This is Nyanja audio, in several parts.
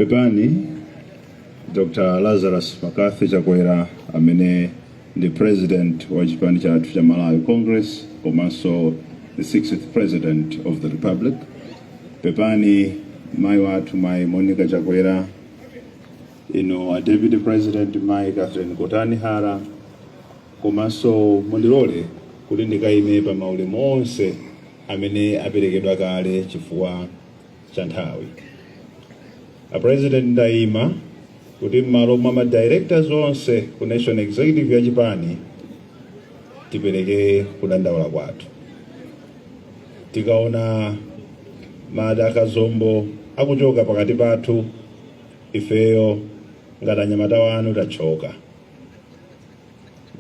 Pepani Dr. Lazarus Makathi Chakwera amene the president wa chipani chathu cha Malawi Congress komanso the 6th president of the republic. Pepani mai wathu mai Monica Chakwera, a deputy president mai Catherine Kotani Hara, komanso mondilole kuti ndikaime pa maulemu onse amene aperekedwa kale chifukwa cha nthawi. A president ndaima kuti m'malo mwa ma directors onse ku national executive ya chipani tipereke kudandaula kwathu. Tikaona madaka zombo akuchoka pakati pathu, ifeyo ngati anyamata wanu tachoka.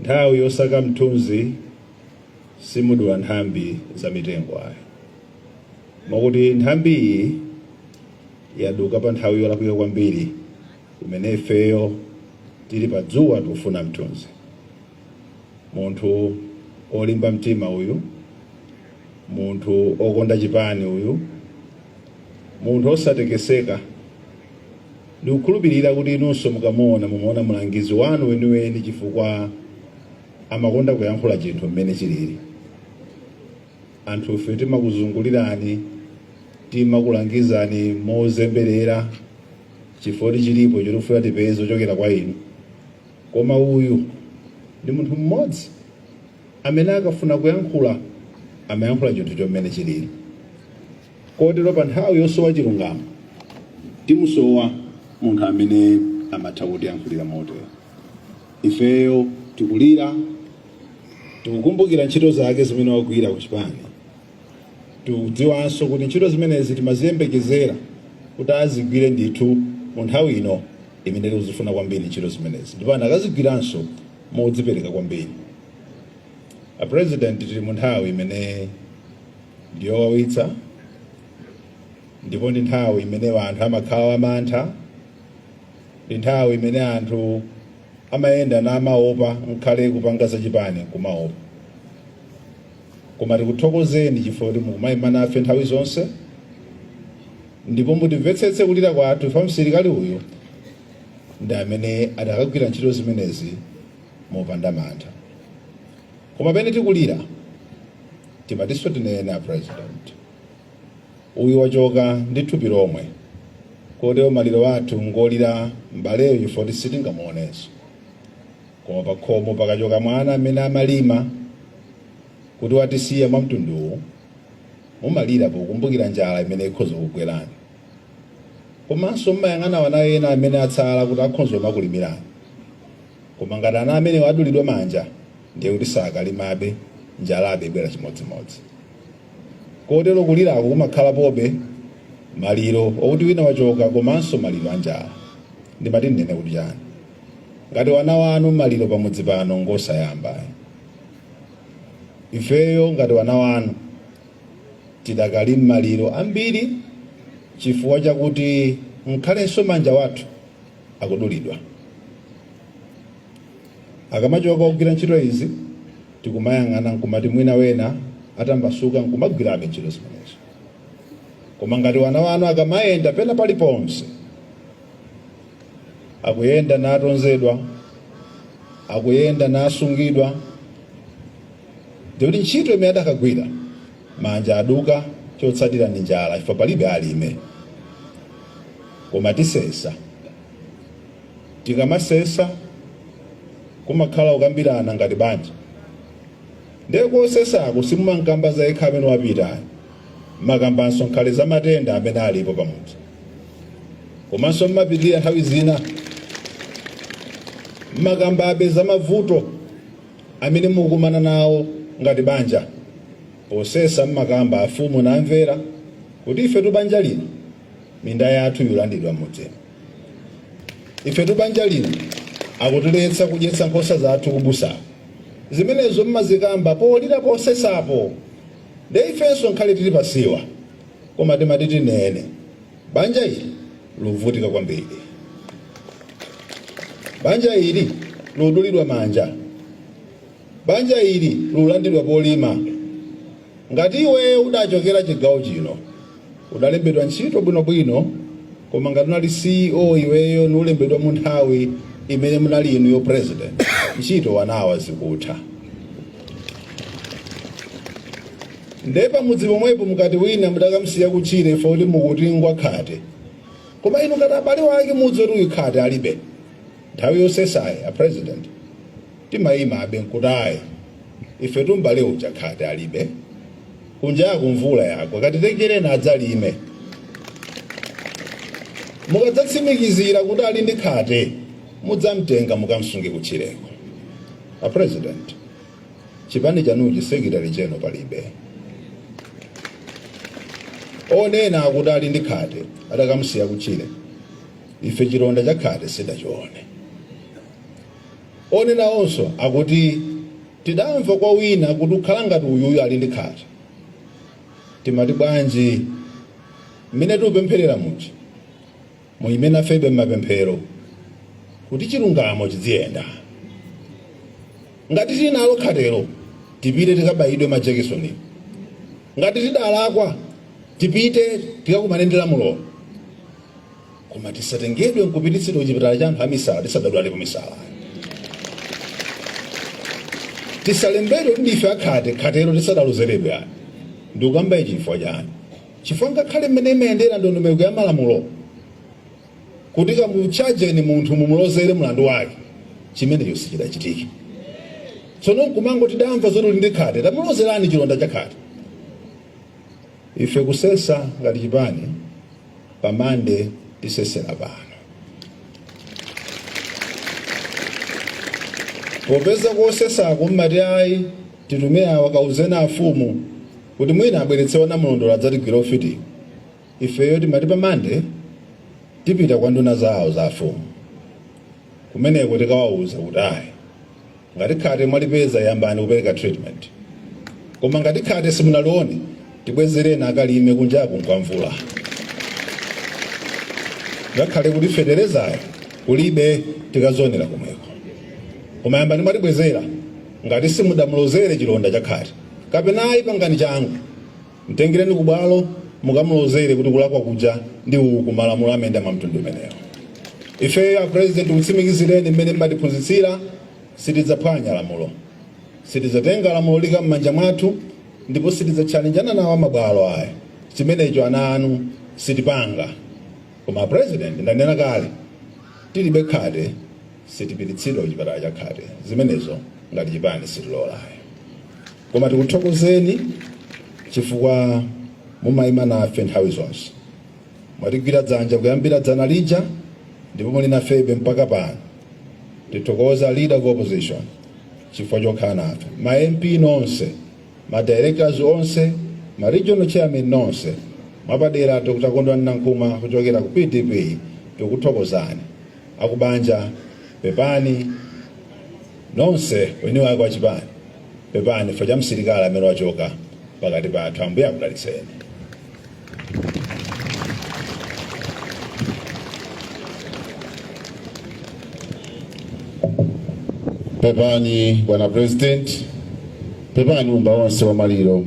Nthawi yosaka mthunzi simudula nthambi za mitengo ayi. Mwakuti nthambi iyi yaduka pa nthawi yolakwika kwambiri kumene ifeyo tili pa dzuwa tikufuna mthunzi. Munthu olimba mtima uyu, munthu okonda chipani uyu, munthu osatekeseka, ndikukhulupirira kuti inunso mukamuona mumaona mulangizi wanu weniweni chifukwa amakonda kuyankhula chinthu mmene chilili. Anthu ife timakuzungulirani, timakulangizani mozemberera chifukwa chilipo chofuna tipeze ochokera kwa inu. Koma uyu ndi munthu mmodzi amene akafuna kuyankhula amayankhula chinthu chomene chilili. Kotero pa nthawi yosowa chilungamo timusowa munthu amene amatha kutiyankhulira motero. Ifeyo tikulira, tikukumbukira ntchito zake zimene wagwira ku chipani. Tikudziwanso kuti ntchito zimenezi timaziyembekezera kuti azigwire ndithu mu nthawi ino imene tikuzifuna kwambiri ntchito zimenezi, ndipo akazigwiranso modzipereka kwambiri. A president tili mu nthawi imene ndiyowawitsa, ndipo ndi nthawi imene anthu amakhala amantha, ndi nthawi imene anthu amayenda namaopa nkhale kupanga za chipani kumaopa. Koma tikuthokozeni chifukwa kuti mukumayima nafe nthawi zonse, ndipo mutimvetsetse kulira kwathu. Ife msilikali uyu ndi amene adakagwira ntchito zimenezi mopanda mantha. Koma pene tikulira timatinso tinene a president uyu wachoka ndi thupi lomwe, kotero maliro athu ngolira mbaleyo chifukwa sitingamuonenso. Koma pa khomo pakachoka mwana amene amalima kuti watisiya mwa mtunduwu, mumalira pokumbukira njala imene ikhoza kugwerani. Komanso mmayang'ana wana ena amene atsala kuti akhoza kulimirani. Koma ngati ana amene wadulidwa manja ndiye kuti sakalimabe, njala abebwera chimodzimodzi. Kotero kulirako kumakhala pobe maliro okuti wina wachoka, komanso maliro anjala. Ndimati ndinene kuti chani, ngati wana wanu maliro pamudzi pano ngosayamba. Ifeyo ngati wana wanu tidakali maliro ambiri chifukwa chakuti nkhalenso manja wathu akudulidwa. Akamachoka kugwira ntchito izi tikumayang'ana nkumati mwina wena atambasuka nkumagwirabe ntchito zimenezo. Koma ngati wana wanu akamayenda pena paliponse, akuyenda natonzedwa, akuyenda nasungidwa, ndipo ntchito imene adakagwira manja aduka, chotsatira ndi njala chifukwa palibe alime. Koma tisesa, tikamasesa kumakhala kukambirana ngati banja. Ndiye kosesako simumankamba za yekha amene wapita, makambanso nkhale za matenda amene alipo pamudzi. Komanso mmapitirira nthawi zina mmakambabe za mavuto amene mukumana nawo ngati banja. Posesa mmakamba afumu namvera kuti ife tubanja lino minda yathu yulandidwa mudzi. Ife tubanja lino akutiletsa kudyetsa nkhosa zathu kubusa. Zimenezo mmazikamba polira posesapo. Ndiye ifenso nkhale tili pasiwa, koma timati tinene banja ili luvutika kwambiri. Banja ili ludulidwa manja. Banja ili lulandidwa polima. Ngati iwe udachokera chigawo chino, udalembedwa ntchito bwinobwino koma ngati unali CEO iweyo nulembedwa mu nthawi imene munali inu yo president, ntchito wanawa zikutha. Ndepa mudzi pomwepo mukati wina mudakamsiya kutchire foti mukuti ngwakhate, koma inu ngati abale wake mudzi oti uyikhate alibe nthawi yosesayi a president timayima abe nkutayi ife tumbale uja khate alibe kunja kumvula yako katitengerena adzalime mukadzatsimikizira kuti ali ndi khate mudzamtenga mukamsunge kutchireko. A president chipani chanuchi secretary general palibe onena akuti ali ndi khate adakamsiya kutchire, ife chilonda cha khate sidachione. Onena onso akuti tidamva kwa wina kuti ukhala ngati uyuyu ali ndi khate, timati bwanji mmene tikupempherera muchi muimene afebe mmapemphero kuti chilungamo chidziyenda. Ngati tinalo khatero tipite tikabayidwe majekisoni, ngati tidalakwa tipite tikakumane ndi lamulo, koma tisatengedwe nkupititsidwa kuchipatala cha anthu amisala tisadadwale ku misala. Tisalembedwe kuti ndife akhate khatero tisadalozeredwe ani ndikukamba chifukwa chani. Chifukwa ngakhale mmene imayendera ndondomeko ya malamulo kuti kamuchajeni munthu mumulozere mlandu wake, chimenecho sichidachitike. Tsono nkumango tidamva zoti uli ndi khate tamulozerani chilonda cha khate. Ife kusesa ngati chipani pamande tisesera pano. Popeza kosesako mmati ayi titume awa kauzena afumu kuti mwina abweretsewa namulondola adzatigwira ufiti, ifeyo timati pamande tipita kwa nduna zawo za afumu kumeneko tikawauza kuti ayi ngati khate mwalipeza yambani kupereka treatment, koma ngati khate simunalione tibwezereni akalime kunjaku nkwamvula. Ngakhale kuti federezayo kulibe tikazonera kumweko, koma yambani mwatibwezera ngati simudamulozere chilonda cha khate kapena ayi pangani changu mtengereni kubwalo mukamulozere kuti kulakwa kuja ndi uku malamulo amenda mamtundu umenewo. Ife a president utsimikizireni mmene mmatiphunzitsira sitidzaphwanya lamulo, sitidzatenga lamulo lika m'manja mwathu, ndipo sitidzatchallenjana nawo mabwalo aya. Chimenecho ana anu sitipanga, koma president ndanena kale tilibe khate sitipititsidwa kuchipatala cha khate, zimenezo ngati chipani sitilolayo. Koma tikuthokozeni chifukwa mumayima nafe nthawi zonse, mwatigwira dzanja kuyambira dzana lija ndipo muli nafebe mpaka pano. Tithokoza leader of opposition chifukwa chokhala nafe, ma MP nonse, ma directors onse, ma regional chairman nonse, mwapadera Dr. Kondwani Nankhuma kuchokera ku PDP tikuthokozani. Akubanja pepani nonse weniwa kwa chipani pepani fo chamsilikala amene wachoka pakati pathu, Ambuye akudalitseni. Pepani Bwana President, pepani umba wonse wa maliro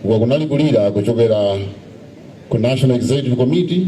uko kunali kulira kuchokera ku National Executive Committee.